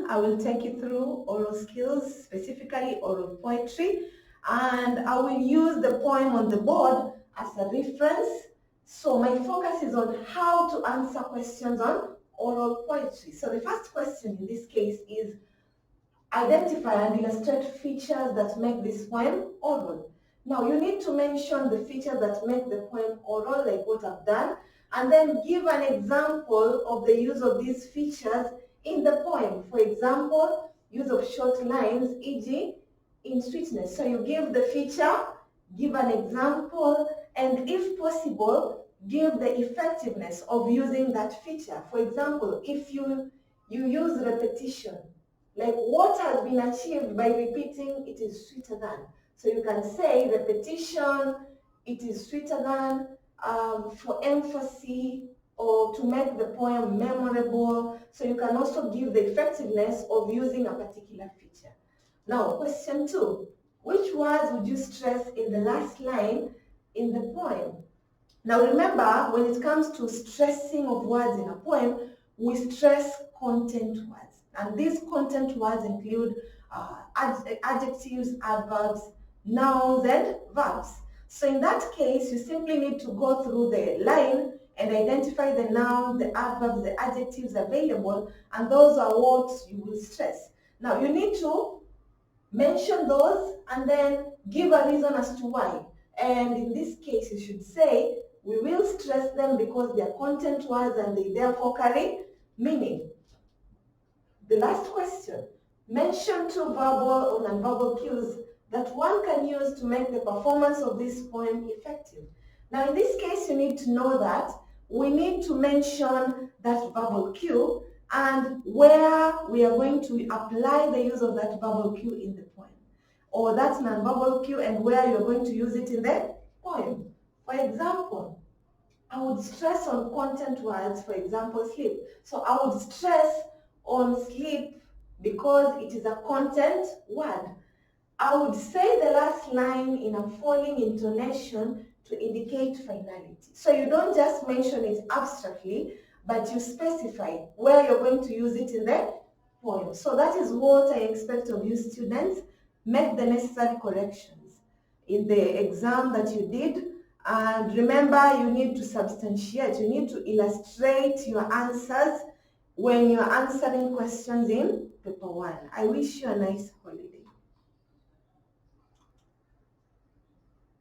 1, I will take you through oral skills, specifically oral poetry, and I will use the poem on the board as a reference. So my focus is on how to answer questions on oral poetry. So the first question in this case is, identify and illustrate features that make this poem oral. Now you need to mention the features that make the poem oral, like what I've done, and then give an example of the use of these features in the poem. For example, use of short lines, e.g. in sweetness. So you give the feature, give an example, and if possible, give the effectiveness of using that feature. For example, if you use repetition, like what has been achieved by repeating, it is sweeter than. So you can say repetition, it is sweeter than, for emphasis or to make the poem memorable. So you can also give the effectiveness of using a particular feature. Now, question 2. Which words would you stress in the last line in the poem? Now remember, when it comes to stressing of words in a poem, we stress content words. And these content words include adjectives, adverbs, nouns, and verbs. So in that case, you simply need to go through the line and identify the nouns, the adverbs, the adjectives available, and those are what you will stress. Now you need to mention those and then give a reason as to why. And in this case, you should say, we will stress them because they are content words and they therefore carry meaning. The last question, mention 2 verbal or non-verbal cues that one can use to make the performance of this poem effective. Now in this case, you need to know that we need to mention that verbal cue and where we are going to apply the use of that verbal cue in the poem, or that non-verbal cue and where you're going to use it in the poem. For example, I would stress on content words, for example, sleep. So I would stress on sleep because it is a content word. I would say the last line in a falling intonation to indicate finality. So you don't just mention it abstractly, but you specify where you're going to use it in the poem. So that is what I expect of you students. Make the necessary corrections in the exam that you did. And remember, you need to substantiate, you need to illustrate your answers when you're answering questions in paper 1. I wish you a nice holiday.